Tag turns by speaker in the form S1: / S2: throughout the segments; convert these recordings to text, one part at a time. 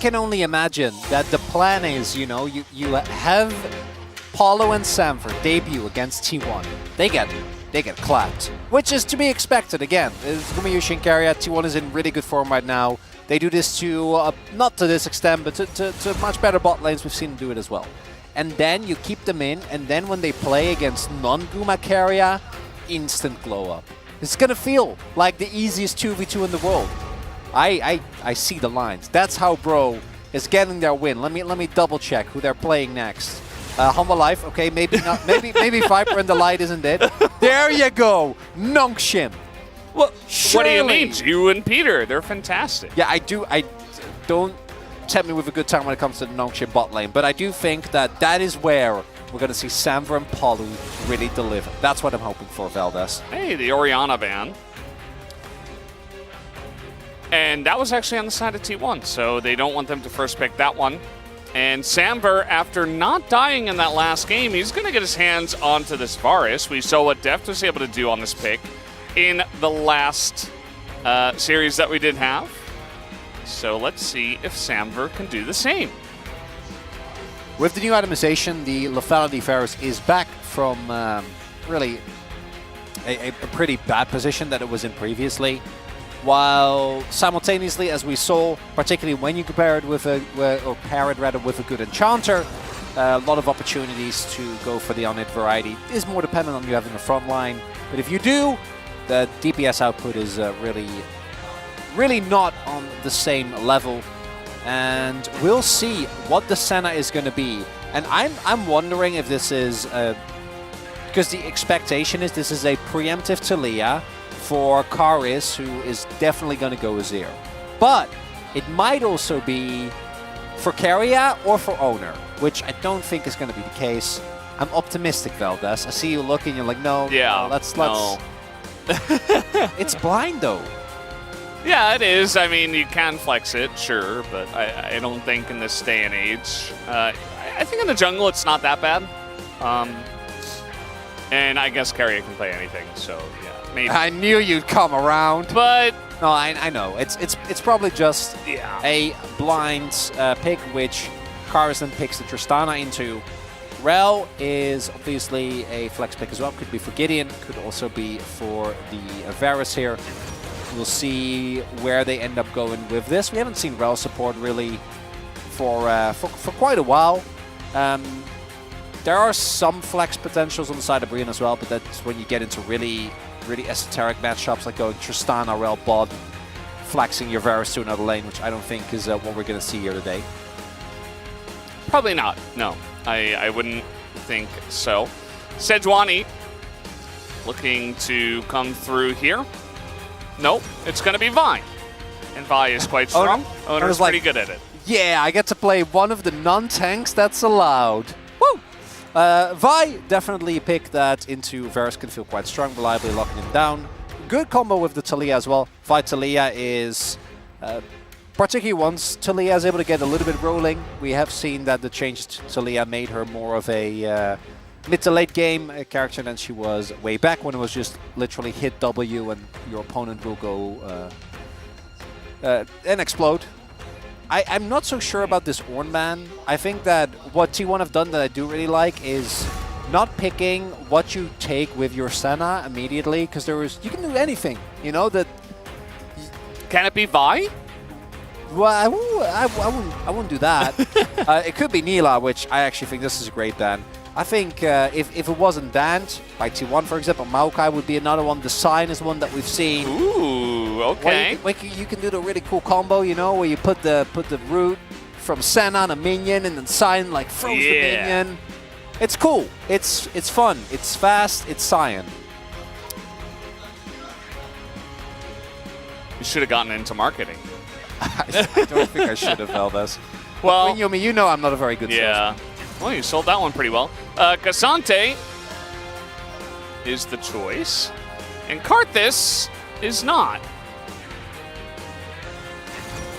S1: can only imagine that the plan is, you know, you have Paulo and Samver debut against T1. They get clapped, which is to be expected. Again, Gumayusi and Keria. T1 is in really good form right now. They do this to, not to this extent, but to much better bot lanes. We've seen them do it as well. And then you keep them in, and then when they play against non-Guma Keria, instant glow up. It's gonna feel like the easiest 2v2 in the world. I see the lines. That's how Bro is getting their win. Let me double check who they're playing next. Humble Life, okay, maybe not. Maybe Viper in the Light isn't it? There you go, Nongshim.
S2: Well, what do you mean? You and Peter, they're fantastic.
S1: Yeah, I don't tempt me with a good time when it comes to the Nongshim bot lane, but I do think that is where we're going to see Samver and Paulo really deliver. That's what I'm hoping for, VODS.
S2: Hey, the Orianna ban. And that was actually on the side of T1, so they don't want them to first pick that one. And Samver, after not dying in that last game, he's going to get his hands onto this Varus. We saw what Deft was able to do on this pick in the last series that we did have. So let's see if Samver can do the same.
S1: With the new itemization, the lethality Varus is back from really a pretty bad position that it was in previously. While simultaneously, as we saw, particularly when you compare it with pair it rather with a good enchanter, a lot of opportunities to go for the on-hit variety. It is more dependent on you having a front line. But if you do, the DPS output is really not on the same level. And we'll see what the Senna is going to be. And I'm wondering if this is, because the expectation is this is a preemptive Taliyah for Karis, who is definitely going to go Azir. But it might also be for Keria or for Oner, which I don't think is going to be the case. I'm optimistic, VODS. I see you looking, you're like, no,
S2: yeah,
S1: let's.
S2: No.
S1: It's blind, though.
S2: Yeah, it is. I mean, you can flex it, sure, but I don't think in this day and age. I think in the jungle it's not that bad. And I guess Keria can play anything, so yeah. Maybe.
S1: I knew you'd come around.
S2: But
S1: no, I know. It's probably just a blind pick, which Karis then picks the Tristana into. Rel is obviously a flex pick as well. Could be for Gideon, could also be for the Varus here. We'll see where they end up going with this. We haven't seen Rel support really for quite a while. There are some flex potentials on the side of Brian as well, but that's when you get into really esoteric matchups like going Tristana, Rel bot, flexing your Varus to another lane, which I don't think is what we're going to see here today.
S2: Probably not. No, I wouldn't think so. Sejuani looking to come through here. Nope, it's going to be Vi. And Vi is quite strong. Oner's pretty good at it.
S1: Yeah, I get to play one of the non-tanks that's allowed. Woo! Vi definitely pick that into Varus, can feel quite strong, reliably locking him down. Good combo with the Taliyah as well. Vi Taliyah is, particularly once Taliyah is able to get a little bit rolling, we have seen that the change to Taliyah made her more of a mid to late game character than she was way back when it was just literally hit W and your opponent will go and explode. I'm not so sure about this Ornn ban. I think that what T1 have done that I do really like is not picking what you take with your Senna immediately, because you can do anything, you know, that...
S2: Can it be Vi?
S1: Well, I wouldn't do that. It could be Nila, which I actually think this is a great ban. I think if it wasn't banned by T1, for example, Maokai would be another one. The Sign is one that we've seen.
S2: Ooh, okay.
S1: You can do the really cool combo, you know, where you put the root from Senna on a minion and then Sign like throws the minion. It's cool. It's fun. It's fast. It's Cyan.
S2: You should have gotten into marketing.
S1: I don't think I should have, VODS.
S2: Well,
S1: you know I'm not a very good salesman.
S2: Well, you sold that one pretty well. Cassante is the choice, and Karthus is not.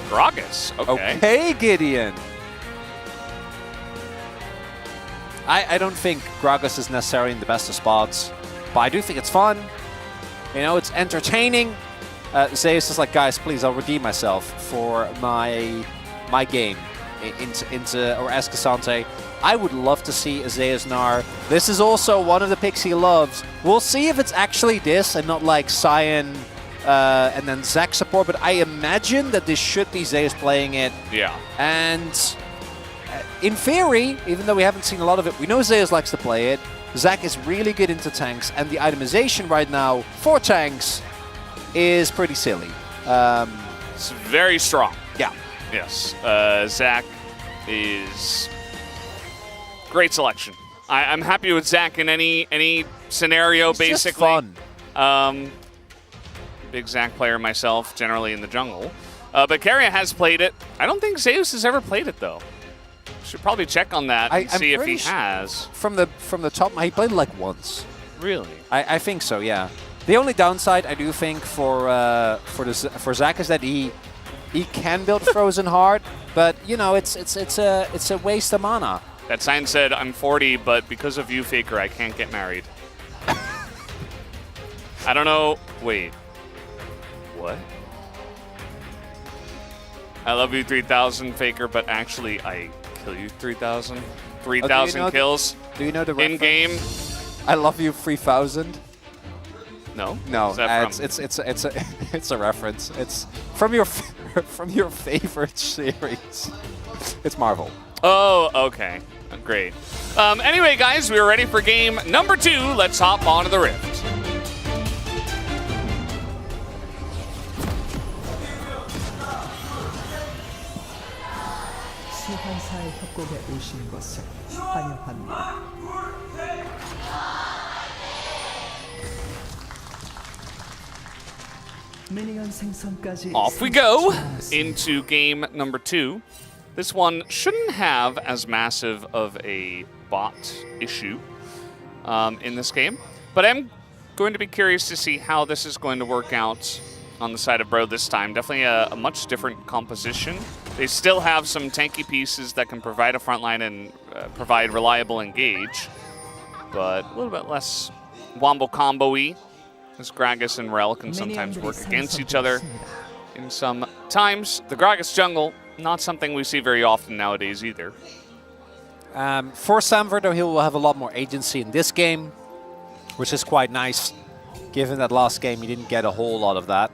S2: Gragas, okay.
S1: Okay, Gideon. I don't think Gragas is necessarily in the best of spots, but I do think it's fun. You know, it's entertaining. Zeus is like, guys, please, I'll redeem myself for my my game into or Escasante. I would love to see a Zeus Gnar. This is also one of the picks he loves. We'll see if it's actually this and not like Cyan and then Zac support, but I imagine that this should be Zeus playing it.
S2: Yeah.
S1: And in theory, even though we haven't seen a lot of it, we know Zeus likes to play it. Zac is really good into tanks, and the itemization right now for tanks is pretty silly.
S2: It's very strong.
S1: Yeah.
S2: Yes. Zac is great selection. I'm happy with Zac in any scenario,
S1: It's
S2: basically.
S1: just fun.
S2: Big Zac player myself, generally in the jungle. But Keria has played it. I don't think Zeus has ever played it, though. Should probably check on that and see if he has.
S1: From the top, he played it like once.
S2: Really?
S1: I think so, yeah. The only downside I do think for Zac is that he can build Frozen Heart, but you know it's a waste of mana.
S2: That sign said, "I'm 40, but because of you, Faker, I can't get married." I don't know. Wait. What? I love you 3,000, Faker, but actually I kill you 3,000. 3,000 kills.
S1: Do you know the
S2: in game?
S1: I love you 3,000.
S2: No.
S1: No,
S2: Is
S1: it's a reference. It's from your favorite series. It's Marvel.
S2: Oh, okay. Great. Anyway, guys, we are ready for game number 2. Let's hop onto the Rift.
S3: 소환사의 협곡에 오신 것을 환영합니다.
S2: Off we go into game number 2. This one shouldn't have as massive of a bot issue in this game, but I'm going to be curious to see how this is going to work out on the side of Bro this time. Definitely a much different composition. They still have some tanky pieces that can provide a front line and provide reliable engage, but a little bit less wombo combo-y. As Gragas and Rel can sometimes work against each other in some times. The Gragas jungle, not something we see very often nowadays either.
S1: For Samver, though, he will have a lot more agency in this game, which is quite nice, given that last game he didn't get a whole lot of that.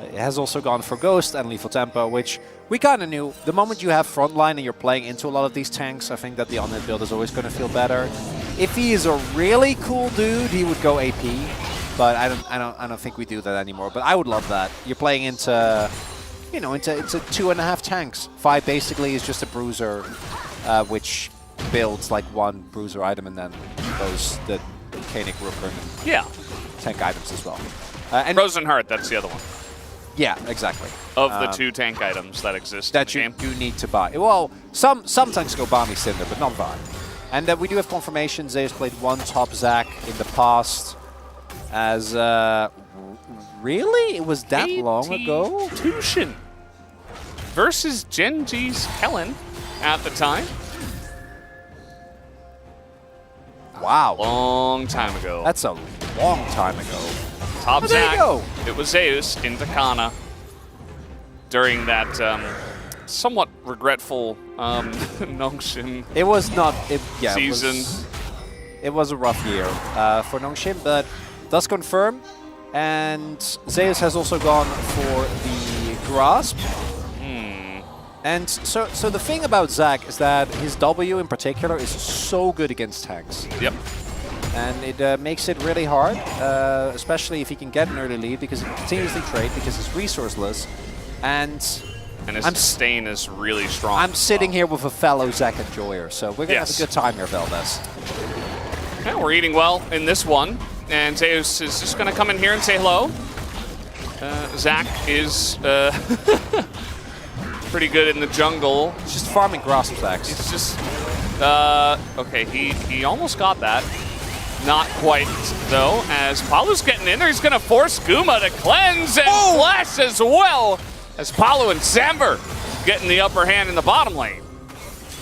S1: It has also gone for Ghost and Lethal Tempo, which we kind of knew. The moment you have frontline and you're playing into a lot of these tanks, I think that the Oner build is always going to feel better. If he is a really cool dude, he would go AP. But I don't think we do that anymore. But I would love that. You're playing into, you know, into 2.5 tanks. 5 basically is just a bruiser, which builds like 1 bruiser item and then goes the Koenig Rupert and
S2: yeah,
S1: tank items as well.
S2: And Frozen Heart, that's the other one.
S1: Yeah, exactly.
S2: Of the 2 tank items that exist
S1: that
S2: in the
S1: you
S2: game.
S1: do need to buy. Well, some tanks go Balmy Cinder, but not Vi. And we do have confirmation. Zeus played 1 top Zac in the past. As really? It was that long ago?
S2: Tushin versus Genji's Helen at the time.
S1: Wow.
S2: Long time ago.
S1: That's a long time ago.
S2: Top
S1: There you
S2: Zac.
S1: go.
S2: It was Zeus into Kana during that somewhat regretful Nongshim
S1: It was not
S2: season.
S1: It was a rough year for Nongshim, but does confirm. And Zeus has also gone for the Grasp. And so the thing about Zac is that his W in particular is so good against tanks.
S2: Yep.
S1: And it makes it really hard, especially if he can get an early lead, because he can continuously trade, because he's resourceless. And
S2: his sustain is really strong.
S1: I'm sitting here with a fellow Zac enjoyer, so we're going to have a good time here, Veldes.
S2: Yeah, we're eating well in this one. And Zeus is just going to come in here and say hello. Zac is pretty good in the jungle.
S1: He's just farming Grasp Zacs.
S2: It's just... okay, he almost got that. Not quite, though, as Palu's getting in there. He's going to force Guma to cleanse and flash as well, as Palu and Samber getting the upper hand in the bottom lane.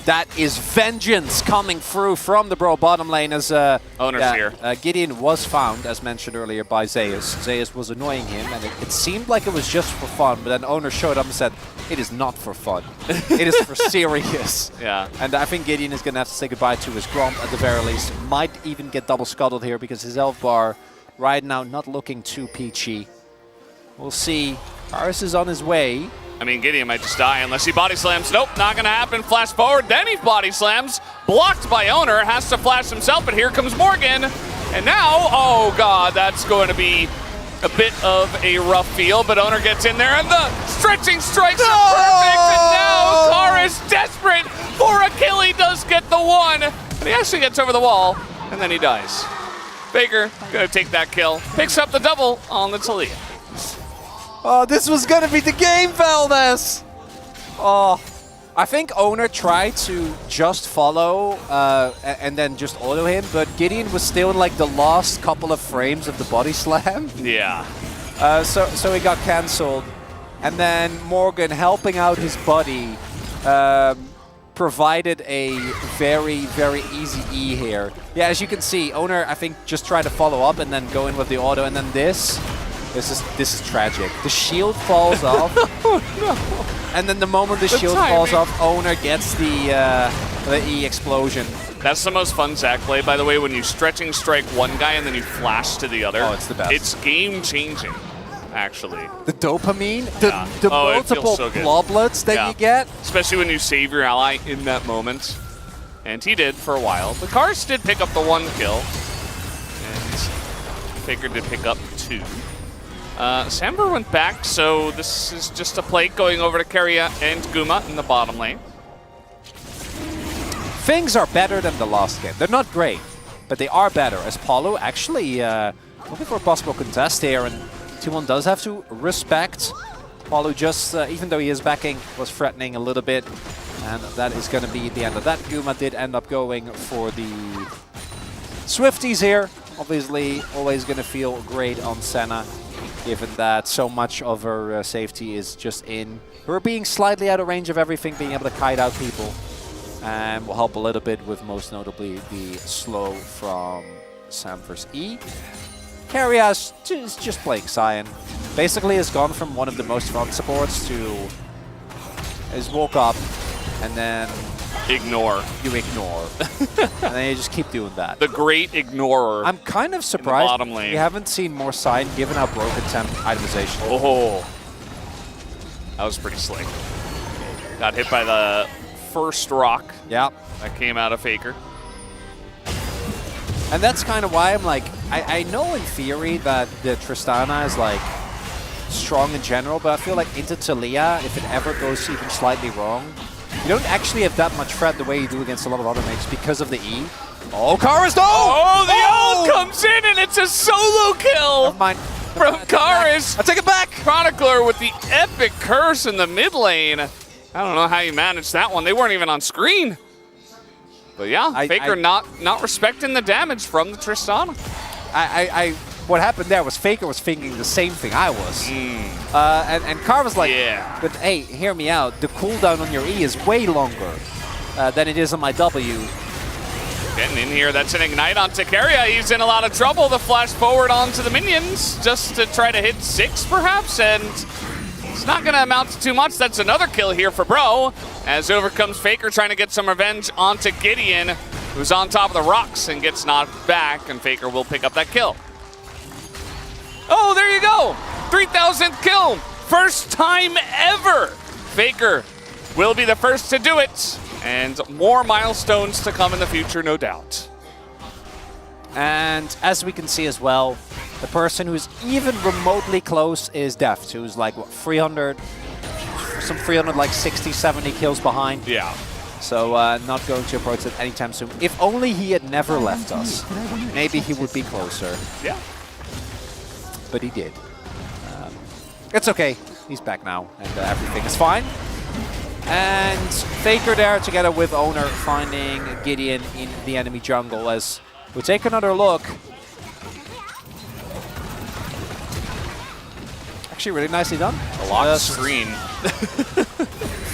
S1: That is vengeance coming through from the bro bottom lane as
S2: Oner's here.
S1: Gideon was found, as mentioned earlier, by Zeus. Zeus was annoying him, and it seemed like it was just for fun, but then Oner showed up and said, it is not for fun. It is for serious.
S2: Yeah.
S1: And I think Gideon is going to have to say goodbye to his Gromp at the very least. Might even get double scuttled here because his elf bar right now not looking too peachy. We'll see. Paris is on his way.
S2: I mean, Gideon might just die unless he body slams. Nope, not gonna happen. Flash forward, then he body slams. Blocked by Oner, has to flash himself, but here comes Morgan. And now, oh god, that's going to be a bit of a rough feel, but Oner gets in there, and the stretching strikes are perfect, and now Kara is desperate for a kill. He does get the one, and he actually gets over the wall, and then he dies. Faker gonna take that kill, picks up the double on the Talia.
S1: Oh, this was gonna be the game, Valdez! Oh, I think Oner tried to just follow and then just auto him, but Gideon was still in like the last couple of frames of the body slam.
S2: Yeah.
S1: So he got cancelled. And then Morgan, helping out his buddy, provided a very, very easy E here. Yeah, as you can see, Oner, I think, just tried to follow up and then go in with the auto, and then this is tragic. The shield falls off.
S2: Oh, no.
S1: And then the moment the shield falls off, Oner gets the E explosion.
S2: That's the most fun Zac play, by the way, when you stretching strike one guy and then you flash to the other.
S1: Oh, it's the best.
S2: It's game-changing, actually.
S1: The dopamine, the multiple
S2: so
S1: bloblets that you get.
S2: Especially when you save your ally in that moment. And he did for a while. The Cars did pick up the 1 kill. And Faker did pick up 2. Samber went back, so this is just a play going over to Keria and Guma in the bottom lane.
S1: Things are better than the last game. They're not great, but they are better. As Paulo actually looking for a possible contest here, and T1 does have to respect. Paulo just, even though he is backing, was threatening a little bit, and that is going to be the end of that. Guma did end up going for the Swifties here. Obviously, always going to feel great on Senna, given that so much of her safety is just in her being slightly out of range of everything, being able to kite out people. And will help a little bit with, most notably, the slow from Samver's E. Keria is just playing Cyan. Basically has gone from one of the most fun supports to is woke up and then
S2: Ignore.
S1: You ignore. And then you just keep doing that.
S2: The great ignorer.
S1: I'm kind of surprised
S2: bottom lane.
S1: we haven't seen more Cyan given how broken temp itemization.
S2: Oh, that was pretty slick. Got hit by the first rock.
S1: Yeah.
S2: That came out of Faker.
S1: And that's kind of why I'm like, I know in theory that the Tristana is like strong in general, but I feel like into Talia, if it ever goes even slightly wrong, you don't actually have that much threat the way you do against a lot of other mates because of the E. Oh, Kara's though!
S2: Oh, the ult comes in and it's a solo kill!
S1: Never mind.
S2: From Karis.
S1: I take it back!
S2: Chronicler with the epic curse in the mid lane. I don't know how you managed that one. They weren't even on screen. But yeah, Faker not respecting the damage from the Tristana.
S1: What happened there was Faker was thinking the same thing I was. And Carr was like,
S2: yeah.
S1: But hey, hear me out. The cooldown on your E is way longer than it is on my W.
S2: Getting in here, that's an ignite onto Keria. He's in a lot of trouble. The flash forward onto the minions just to try to hit 6 perhaps, and it's not going to amount to too much. That's another kill here for Bro, as over comes Faker trying to get some revenge onto Gideon, who's on top of the rocks and gets knocked back, and Faker will pick up that kill. Oh, there you go. 3,000th kill. First time ever. Faker will be the first to do it. And more milestones to come in the future, no doubt.
S1: And as we can see as well, the person who's even remotely close is Deft, who's like, what, 300, some 300, like 60, 70 kills behind.
S2: Yeah.
S1: So not going to approach it anytime soon. If only he had never left us, maybe he would be closer.
S2: Yeah.
S1: But he did. It's okay. He's back now, and everything is fine. And Faker there together with Oner finding Gideon in the enemy jungle as we take another look. Actually really nicely done.
S2: A locked screen.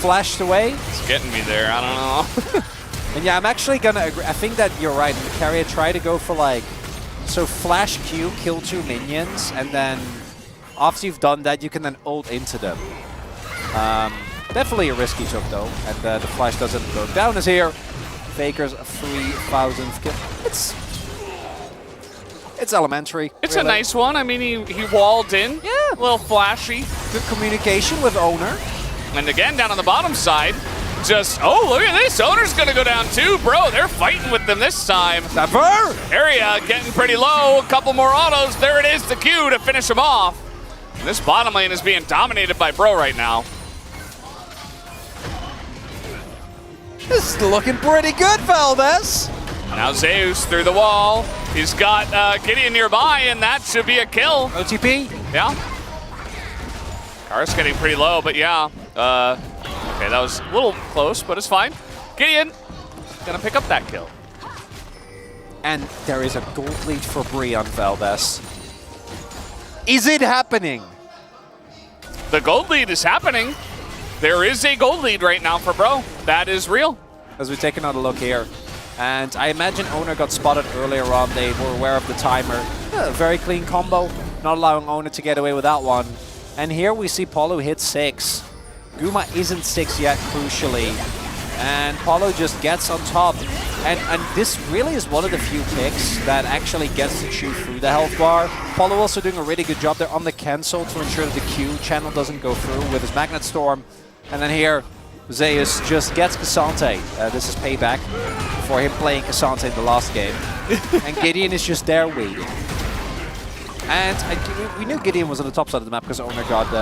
S1: flashed away.
S2: It's getting me there. I don't know.
S1: And yeah, I'm actually gonna agree. I think that you're right. Keria try to go for like, so flash Q, kill 2 minions, and then after you've done that, you can then ult into them. Definitely a risk he took though, and the flash doesn't go down as here. Faker's 3,000th kill. It's elementary.
S2: It's
S1: really.
S2: a nice one. I mean, he walled in.
S1: Yeah.
S2: A little flashy.
S1: Good communication with Oner.
S2: And again, down on the bottom side, just, oh, look at this. Oner's going to go down too. Bro, they're fighting with them this time.
S1: Never!
S2: Area getting pretty low. A couple more autos. There it is, the Q to finish him off. And this bottom lane is being dominated by Bro right now.
S1: This is looking pretty good, Valdez.
S2: Now Zeus through the wall. He's got Keria nearby, and that should be a kill.
S1: OTP?
S2: Yeah. Car's getting pretty low, but yeah. Okay, that was a little close, but it's fine. Gideon gonna pick up that kill.
S1: And there is a gold lead for Bree on Valdez. Is it happening?
S2: The gold lead is happening. There is a gold lead right now for Bro. That is real.
S1: As we take another look here. And I imagine Oner got spotted earlier on. They were aware of the timer. Yeah, very clean combo. Not allowing Oner to get away with that one. And here we see Paulo hit 6. Guma isn't 6 yet, crucially. And Paulo just gets on top. And this really is one of the few picks that actually gets to chew through the health bar. Paulo also doing a really good job there on the cancel to ensure that the Q channel doesn't go through with his Magnet Storm. And then here, Zeus just gets Cassante. This is payback for him playing Cassante in the last game. And Gideon is just there waiting. And we knew Gideon was on the top side of the map because Oner got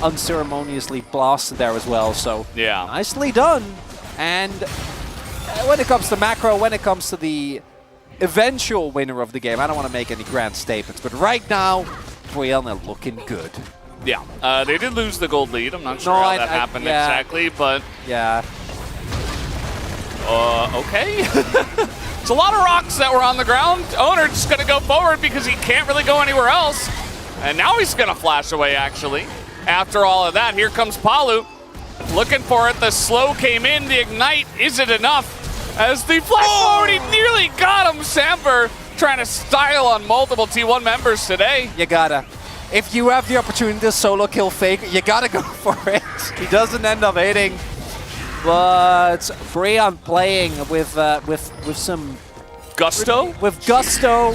S1: unceremoniously blasted there as well. So
S2: yeah,
S1: nicely done. And when it comes to macro, when it comes to the eventual winner of the game, I don't want to make any grand statements, but right now, Brianna looking good.
S2: Yeah, they did lose the gold lead. I'm not sure how that happened exactly, but
S1: yeah.
S2: Okay. It's a lot of rocks that were on the ground. Oner just going to go forward because he can't really go anywhere else. And now he's going to flash away, actually. After all of that, here comes Palu. Looking for it. The slow came in. The ignite. Is it enough? As the flash forward, he nearly got him. Samber trying to style on multiple T1 members today.
S1: You gotta. If you have the opportunity to solo kill Faker, you gotta go for it. He doesn't end up hitting. But Breon playing with some
S2: gusto.
S1: With gusto.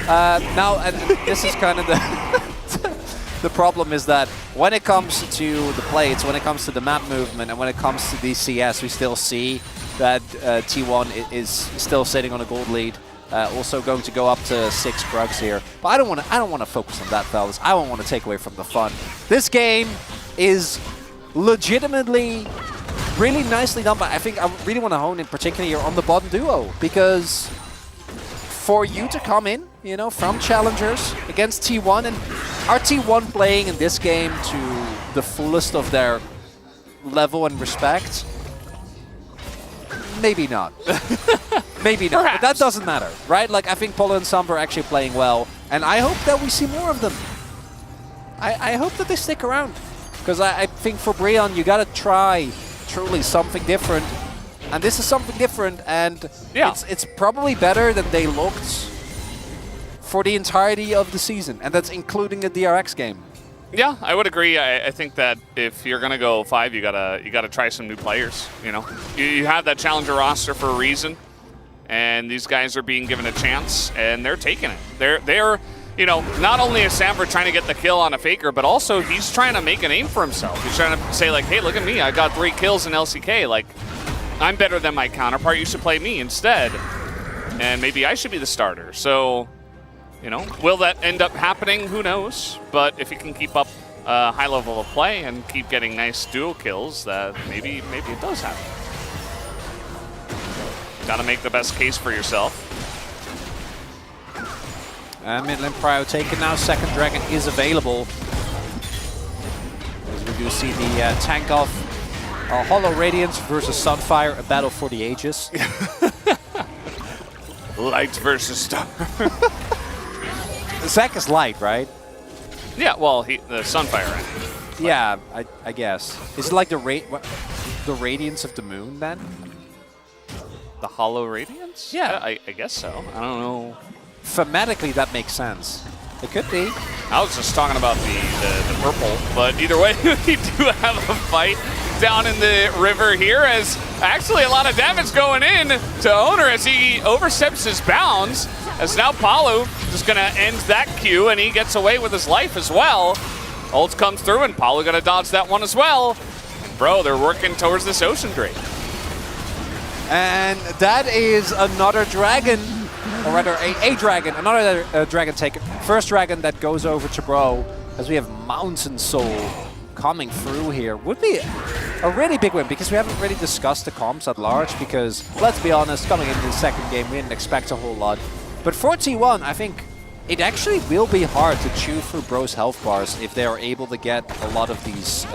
S1: Now, and this is kind of the the problem is that when it comes to the plates, when it comes to the map movement, and when it comes to the CS, we still see that T1 is still sitting on a gold lead. Also going to go up to 6 Krugs here. But I don't want to focus on that, fellas. I don't want to take away from the fun. This game is legitimately really nicely done, but I think I really want to hone in particularly on the bottom duo, because for you to come in, you know, from challengers against T1, and are T1 playing in this game to the fullest of their level and respect? Maybe not. Maybe not.
S2: Perhaps.
S1: But that doesn't matter, right? Like, I think Polo and Samber are actually playing well, and I hope that we see more of them. I hope that they stick around, because I think for Breon, you gotta try truly something different, and this is something different, and
S2: yeah,
S1: it's probably better than they looked for the entirety of the season, and that's including the DRX game.
S2: Yeah, I would agree. I think that if you're gonna go 5, you gotta try some new players. You know, you have that challenger roster for a reason, and these guys are being given a chance, and they're taking it. They're you know, not only is Samber trying to get the kill on a Faker, but also he's trying to make a name for himself. He's trying to say like, hey, look at me, I got 3 kills in LCK. Like, I'm better than my counterpart. You should play me instead, and maybe I should be the starter. So, you know, will that end up happening? Who knows? But if you can keep up a high level of play and keep getting nice duo kills, that maybe it does happen. Gotta make the best case for yourself.
S1: Mid lane prio taken now. Second Dragon is available. As we do see the tank off Hollow Radiance versus Sunfire, a battle for the ages.
S2: Light versus Star.
S1: Zac is light, right?
S2: Yeah, well, the Sunfire.
S1: Yeah, I guess. Is it like the radiance of the moon then?
S2: The hollow radiance?
S1: Yeah.
S2: I guess so. I don't know.
S1: Thematically, that makes sense. It could be.
S2: I was just talking about the purple, but either way, we do have a fight down in the river here, as actually a lot of damage going in to Oner as he oversteps his bounds, as now Palu just going to end that queue, and he gets away with his life as well. Ult comes through, and Palu going to dodge that one as well. Bro, they're working towards this Ocean Drake.
S1: And that is another dragon, or rather a dragon, another dragon taken. First dragon that goes over to Bro, as we have Mountain Soul coming through here. Would be a really big win, because we haven't really discussed the comps at large, because let's be honest, coming into the second game, we didn't expect a whole lot. But for T1, I think it actually will be hard to chew through Bro's health bars if they are able to get a lot of these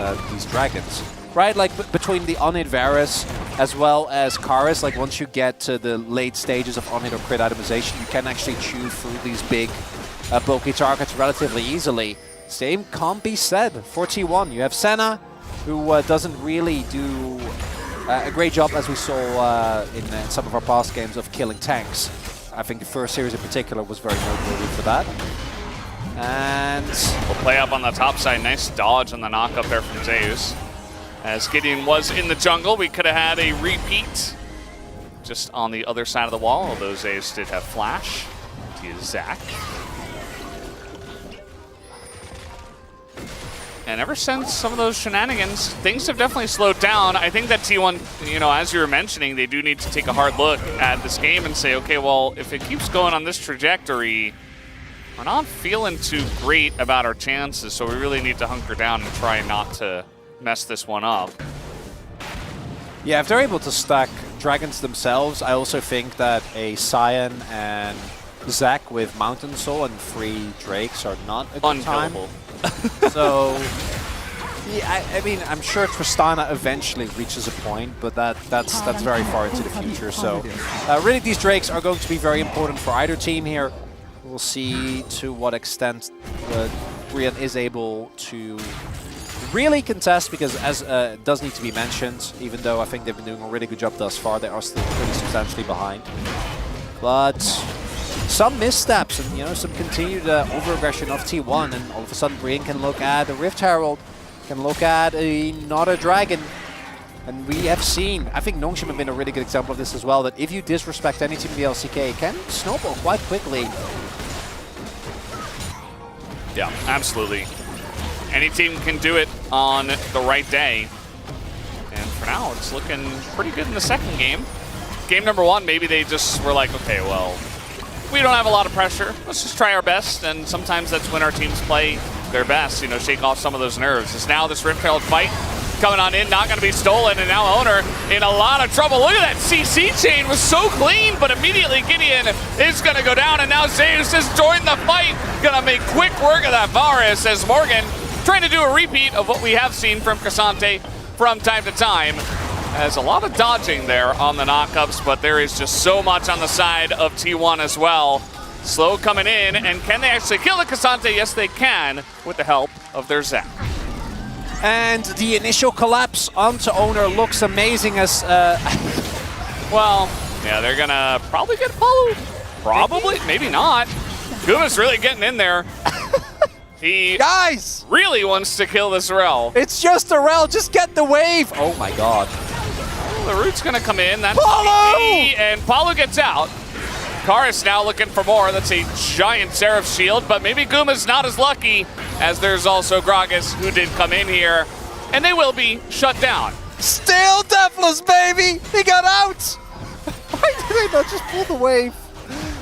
S1: dragons. Right, like between the Onid Varus as well as Karis, like once you get to the late stages of Onid or crit itemization, you can actually chew through these big bulky targets relatively easily. Same can't be said for T1. You have Senna, who doesn't really do a great job, as we saw in some of our past games, of killing tanks. I think the first series in particular was very noteworthy for that. And
S2: we'll play up on the top side. Nice dodge on the knock-up there from Zeus. As Gideon was in the jungle, we could have had a repeat just on the other side of the wall, although Zeus did have flash to Zach. And ever since some of those shenanigans, things have definitely slowed down. I think that T1, you know, as you were mentioning, they do need to take a hard look at this game and say, okay, well, if it keeps going on this trajectory, we're not feeling too great about our chances, so we really need to hunker down and try not to mess this one up.
S1: yeah, if they're able to stack dragons themselves, I also think that a Cyan and Zac with Mountain Soul and 3 Drakes are not a good time. So, yeah, I mean, I'm sure Tristana eventually reaches a point, but that's very far into the future. So, really, these Drakes are going to be very important for either team here. We'll see to what extent Brian is able to really contest, because as does need to be mentioned, even though I think they've been doing a really good job thus far, they are still pretty substantially behind. But some missteps and, you know, some continued over-aggression of T1, and all of a sudden Brian can look at a Rift Herald, can look at another dragon. And we have seen, I think Nongshim have been a really good example of this as well, that if you disrespect any team in the LCK, it can snowball quite quickly.
S2: Yeah, absolutely. Any team can do it on the right day. And for now, it's looking pretty good in the second game. Game number 1, maybe they just were like, okay, well, we don't have a lot of pressure. Let's just try our best. And sometimes that's when our teams play their best, you know, shake off some of those nerves. It's now this Rift Herald fight coming on in, not going to be stolen, and now Oner in a lot of trouble. Look at that CC chain, was so clean, but immediately Gideon is going to go down, and now Zeus has joined the fight. Going to make quick work of that Varus, as Morgan trying to do a repeat of what we have seen from Cassante from time to time. There's a lot of dodging there on the knockups, but there is just so much on the side of T1 as well. Slow coming in, and can they actually kill the Cassante? Yes, they can, with the help of their Zac.
S1: And the initial collapse onto Oner looks amazing as...
S2: well, yeah, they're going to probably get followed. Probably, maybe not. Guma's really getting in there. He
S1: guys
S2: really wants to kill this Rel.
S1: It's just a Rel, just get the wave. Oh my god.
S2: Well, the root's gonna come in, that's
S1: Palu!
S2: And Palu gets out. Karis now looking for more. That's a giant Seraph shield, but maybe Guma's not as lucky, as there's also Gragas who did come in here, and they will be shut down.
S1: Still deathless, baby! He got out! Why did they not just pull the wave?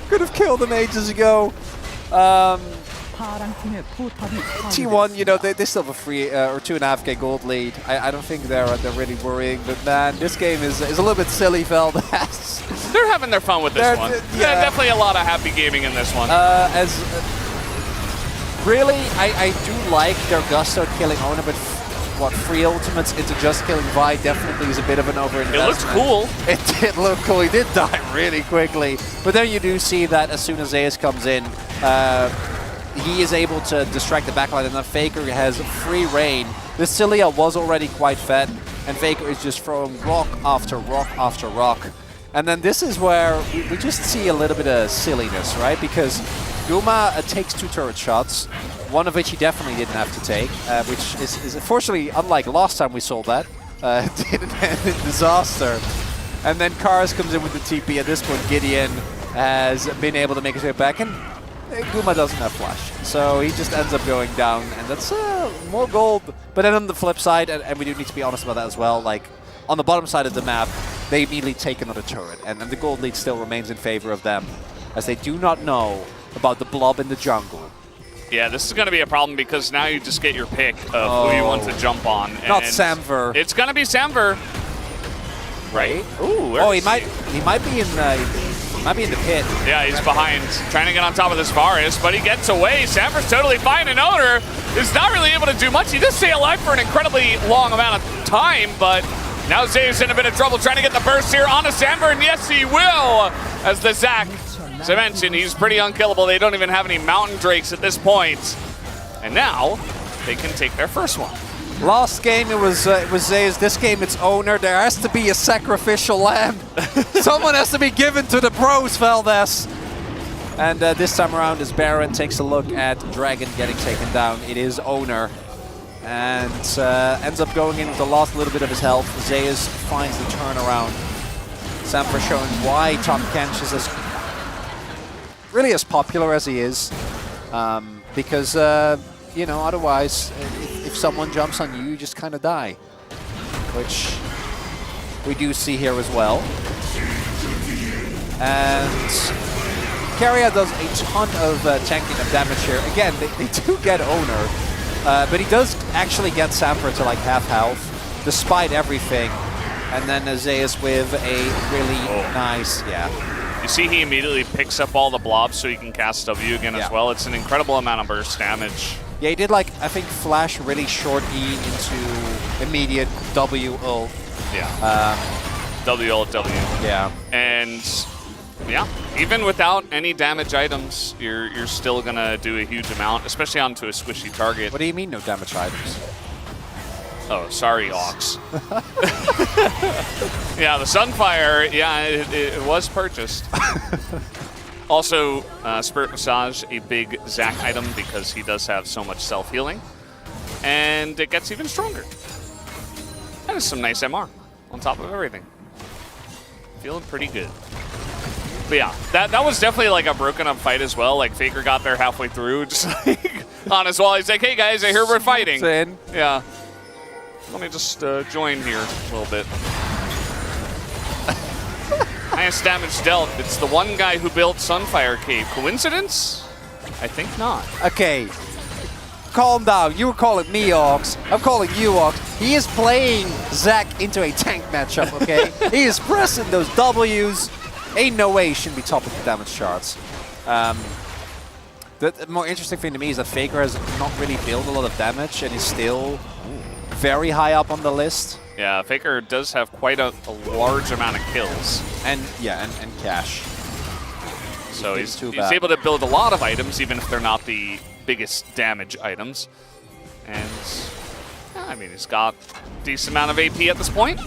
S1: Could have killed him ages ago. T1, you know, they still have a 3 or 2.5k gold lead. I don't think they're really worrying, but man, this game is a little bit silly, Veldas.
S2: They're having their fun with this one. Yeah, definitely a lot of happy gaming in this one.
S1: Really, I do like their gusto killing Oner, but what, 3 ultimates into just killing Vi definitely is a bit of an overinvestment.
S2: It looks cool.
S1: It did look cool. He did die really quickly, but then you do see that as soon as Zeus comes in, he is able to distract the backline, and then Faker has free reign This Cilia was already quite fed, and Faker is just throwing rock after rock after rock. And then this is where we just see a little bit of silliness, right? Because Guma takes 2 turret shots, one of which he definitely didn't have to take, which is unfortunately, unlike last time we saw that, didn't end in disaster. And then Kars comes in with the TP. At this point, Gideon has been able to make his way back, and Guma doesn't have flash. So he just ends up going down, and that's more gold. But then on the flip side, and we do need to be honest about that as well, like on the bottom side of the map, they immediately take another turret, and the gold lead still remains in favor of them, as they do not know about the blob in the jungle.
S2: Yeah, this is going to be a problem because now you just get your pick of who you want to jump on.
S1: Not Samver.
S2: It's going to be Samver. Right? Ooh,
S1: he might be in the pit.
S2: Yeah, he's behind, trying to get on top of this Varus, but he gets away. Samver's totally fine, and Oner is not really able to do much. He does stay alive for an incredibly long amount of time, but now Zeus in a bit of trouble trying to get the burst here onto Samver, and yes, he will! As the Zac, as I mentioned, he's pretty unkillable. They don't even have any Mountain Drakes at this point. And now, they can take their first one.
S1: Last game it was Zeus. This game it's Oner. There has to be a sacrificial lamb. Someone has to be given to the pros, Valdez. And this time around, as Baron takes a look at Dragon getting taken down, it is Oner. And ends up going in with the last little bit of his health. Zeus finds the turnaround. Samver showing why Tom Kench is really as popular as he is. Because, you know, otherwise, if someone jumps on you, you just kind of die. Which we do see here as well. And Keria does a ton of tanking of damage here. Again, they do get Oner. But he does actually get Samver to like half health, despite everything. And then Zeus with a really nice,
S2: You see he immediately picks up all the blobs so he can cast W again as well. It's an incredible amount of burst damage.
S1: Yeah, he did like, I think, flash really short E into immediate W ult.
S2: Yeah. W ult, W.
S1: Yeah.
S2: And yeah, even without any damage items, you're still gonna do a huge amount, especially onto a squishy target.
S1: What do you mean no damage items?
S2: Oh, sorry, Ox. Yeah, the Sunfire, yeah, it was purchased. Also, Spirit Massage, a big Zac item because he does have so much self-healing. And it gets even stronger. That is some nice MR on top of everything. Feeling pretty good. But yeah, that was definitely like a broken up fight as well. Like Faker got there halfway through, just like on his wall. He's like, hey guys, I hear we're fighting. Yeah. Let me just join here a little bit. Highest damage dealt. It's the one guy who built Sunfire Cave. Coincidence? I think not.
S1: Okay. Calm down. You were calling me Ox. I'm calling you Ox. He is playing Zac into a tank matchup, okay? He is pressing those W's. Ain't no way he shouldn't be top of the damage charts. The more interesting thing to me is that Faker has not really built a lot of damage and is still very high up on the list.
S2: Yeah, Faker does have quite a large amount of kills.
S1: And yeah, and cash.
S2: So he's able to build a lot of items, even if they're not the biggest damage items. And I mean, he's got a decent amount of AP at this point.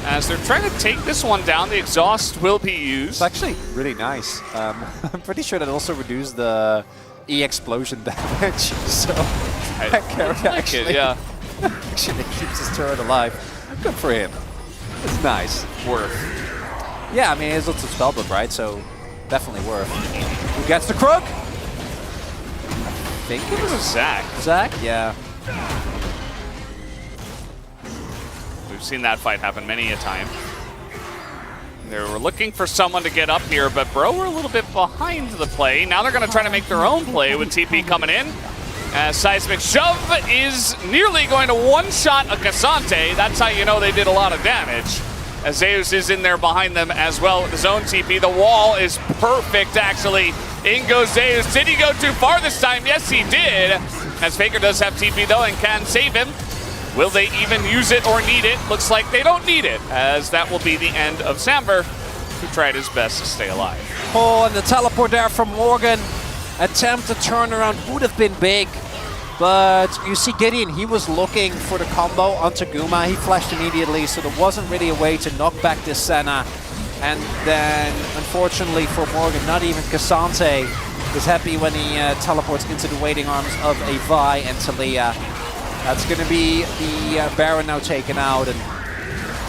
S2: As they're trying to take this one down, the exhaust will be used.
S1: It's actually really nice. I'm pretty sure that also reduced the E-explosion damage. So Keria actually, actually keeps his turret alive. Good for him. It's nice.
S2: Worth.
S1: Yeah, I mean, it's also spellbook, right? So definitely worth. Who gets the crook? I think
S2: it was a Zac.
S1: Zac? Yeah.
S2: We've seen that fight happen many a time. They were looking for someone to get up here, but Bro were a little bit behind the play. Now they're going to try to make their own play with TP coming in. Seismic Shove is nearly going to one-shot a Cassante. That's how you know they did a lot of damage. As Zeus is in there behind them as well with his own TP. The wall is perfect, actually. In goes Zeus. Did he go too far this time? Yes, he did. As Faker does have TP, though, and can save him. Will they even use it or need it? Looks like they don't need it, as that will be the end of Samver, who tried his best to stay alive.
S1: Oh, and the teleport there from Morgan. Attempt to turn around would have been big. But you see Gideon, he was looking for the combo onto Guma. He flashed immediately, so there wasn't really a way to knock back this Senna. And then, unfortunately for Morgan, not even Cassante is happy when he teleports into the waiting arms of a Vi and Talia. That's going to be the Baron now taken out. And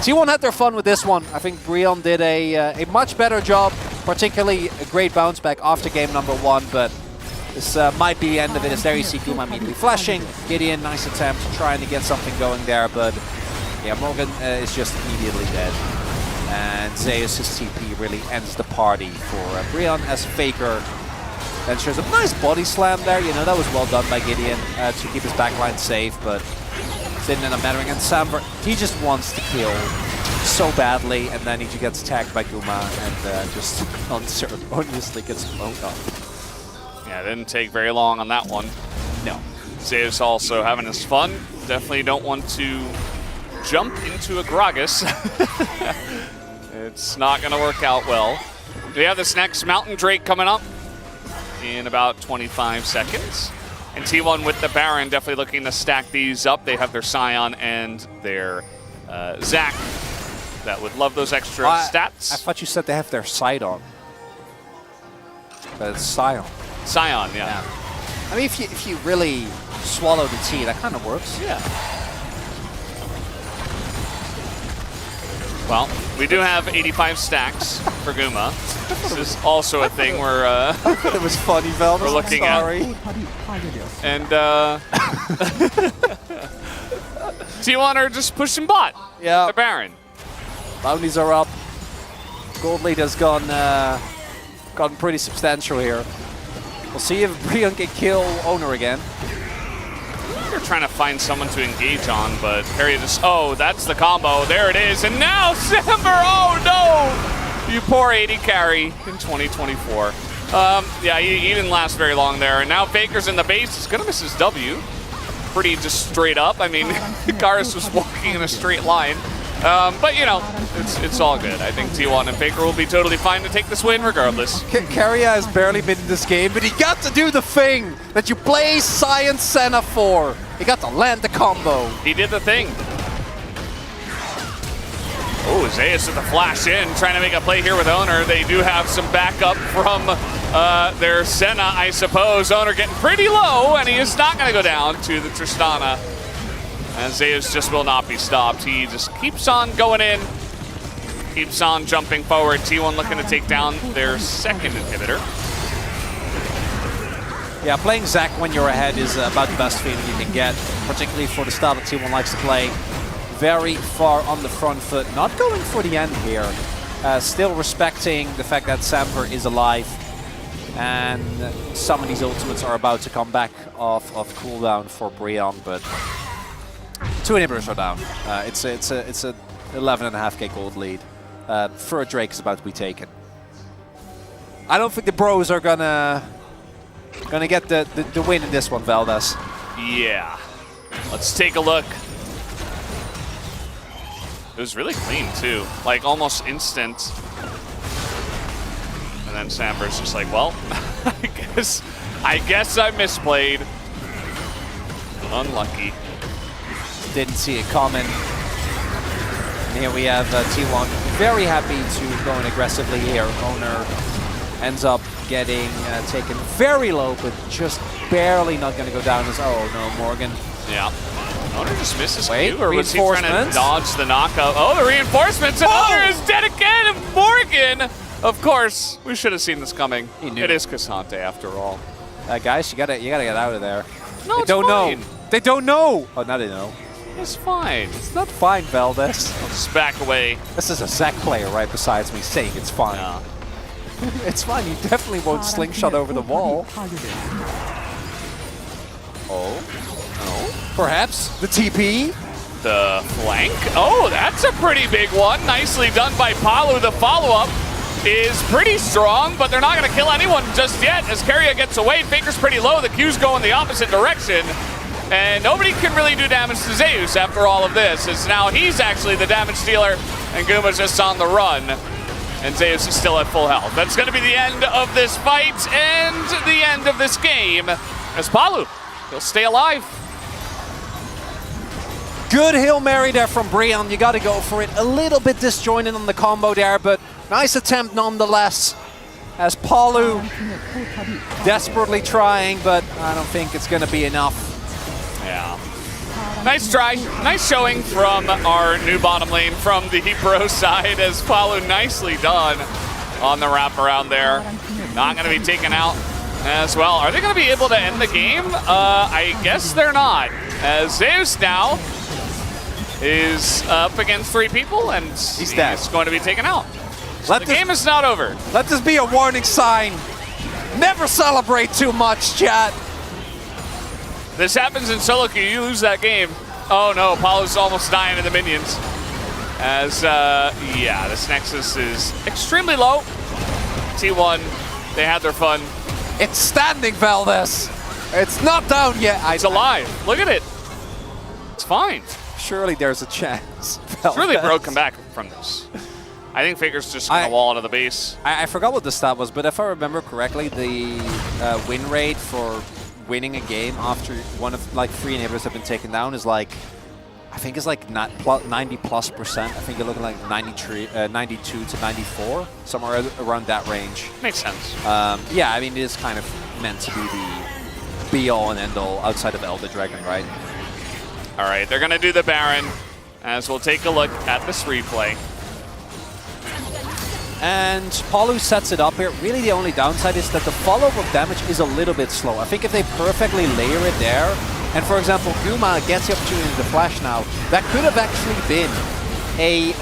S1: T1 had their fun with this one. I think Brion did a much better job, particularly a great bounce back after game number 1, but this might be the end of it, as there you see Guma immediately flashing. Gideon, nice attempt, trying to get something going there, but yeah, Morgan is just immediately dead. And Zeus' TP really ends the party for Brion as Faker then shows a nice body slam there. You know, that was well done by Gideon to keep his backline safe, but it didn't end up mattering. And Samber, he just wants to kill so badly, and then he gets attacked by Guma and just unceremoniously gets blown up.
S2: Yeah, it didn't take very long on that one.
S1: No.
S2: Zeus also having his fun. Definitely don't want to jump into a Gragas. It's not going to work out well. We have this next Mountain Drake coming up in about 25 seconds. And T1 with the Baron definitely looking to stack these up. They have their Scion and their Zac that would love those extra stats.
S1: I thought you said they have their sight on. But it's Scion.
S2: Scion, yeah.
S1: I mean, if you really swallow the T, that kind of works.
S2: Yeah. Well, we do have 85 stacks for Guma. This is also a thing where
S1: it was funny, Velda.
S2: We're looking at. And T1 are just pushing bot.
S1: Yeah.
S2: The Baron.
S1: Bounties are up. Gold lead has gotten pretty substantial here. We'll see if Brion can kill Oner again.
S2: They're trying to find someone to engage on, but Keria just, oh, that's the combo. There it is. And now Samber, oh no! You poor 80 carry in 2024. Yeah, he didn't last very long there. And now Faker's in the base. He's going to miss his W. Pretty just straight up. I mean, Garis was walking in a straight line. But, you know, it's all good. I think T1 and Faker will be totally fine to take this win regardless.
S1: Keria has barely been in this game, but he got to do the thing that you play Science Senna for. He got to land the combo.
S2: He did the thing. Oh, Zeus with the flash in, trying to make a play here with Oner. They do have some backup from their Senna, I suppose. Oner getting pretty low, and he is not going to go down to the Tristana. And Zeus just will not be stopped. He just keeps on going in, keeps on jumping forward. T1 looking to take down their second inhibitor.
S1: Yeah, playing Zac when you're ahead is about the best feeling you can get, particularly for the style that T1 likes to play. Very far on the front foot, not going for the end here. Still respecting the fact that Samper is alive. And some of these ultimates are about to come back off cooldown for Brion, but 2 inhibitors are down. It's a 11.5k gold lead. For a Drake is about to be taken. I don't think the bros are gonna get the win in this one, Valdes.
S2: Yeah. Let's take a look. It was really clean too, like almost instant. And then Samber's just like, well, I guess I misplayed. Unlucky.
S1: Didn't see it coming. And here we have T1 very happy to go in aggressively here. Oner ends up getting taken very low, but just barely not going to go down as, oh no, Morgan.
S2: Yeah. Oner just misses
S1: Q,
S2: or was he trying to dodge the knockout? Oh, the reinforcements, and Oner is dead again! Morgan! Of course, we should have seen this coming.
S1: He knew.
S2: It is Cassante after all.
S1: Guys, you gotta get out of there.
S2: No,
S1: they don't know. They don't know! Oh, now they know.
S2: It's fine.
S1: It's not fine, Valdes.
S2: I'll just back away.
S1: This is a Zac player right besides me saying it's fine.
S2: Yeah.
S1: It's fine, you definitely won't slingshot over the wall. Oh, perhaps the TP?
S2: The flank. Oh, that's a pretty big one. Nicely done by Palu. The follow-up is pretty strong, but they're not going to kill anyone just yet as Keria gets away. Faker's pretty low. The Q's go in the opposite direction. And nobody can really do damage to Zeus after all of this, as now he's actually the damage dealer, and Guma's just on the run. And Zeus is still at full health. That's going to be the end of this fight and the end of this game, as Palu He'll stay alive.
S1: Good Hail Mary there from Brion. You got to go for it. A little bit disjointed on the combo there, but nice attempt nonetheless. As Palu desperately trying, but I don't think it's going to be enough.
S2: Yeah. Nice try. Nice showing from our new bottom lane from the pro side as Palu nicely done on the wraparound there. Not going to be taken out as well. Are they going to be able to end the game? I guess they're not. As Zeus now is up against 3 people, and he's going to be taken out. So the game is not over.
S1: Let this be a warning sign. Never celebrate too much, chat.
S2: This happens in solo queue, you lose that game. Oh no, Palu's almost dying to the minions. As, yeah, this Nexus is extremely low. T1, they had their fun.
S1: It's standing, Valdez. It's not down yet.
S2: It's alive. Look at it. It's fine.
S1: Surely there's a chance.
S2: It's really broken back from this. I think Faker's just going to wall into the base.
S1: I forgot what the stat was, but if I remember correctly, the win rate for winning a game after one of like 3 inhibitors have been taken down is like, I think it's like 90+%. I think you're looking like 92 to 94, somewhere around that range.
S2: Makes sense.
S1: Yeah, I mean, it is kind of meant to be the be-all and end-all outside of Elder Dragon, right?
S2: All right, they're going to do the Baron, as we'll take a look at this replay.
S1: And Palu sets it up here. Really, the only downside is that the follow-up of damage is a little bit slow. I think if they perfectly layer it there, and for example, Guma gets the opportunity to flash now, that could have actually been a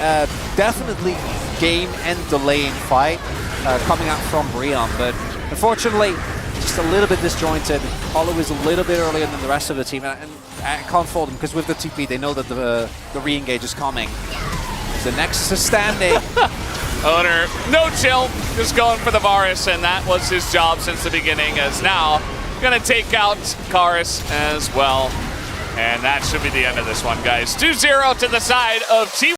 S1: definitely game and delaying fight coming out from Brion. But unfortunately, just a little bit disjointed. Palu is a little bit earlier than the rest of the team, and I can't fault them because with the TP, they know that the re-engage is coming. The Nexus is standing.
S2: Oner, no chill, just going for the Varus, and that was his job since the beginning, as now gonna take out Karis as well. And that should be the end of this one, guys. 2-0 to the side of T1.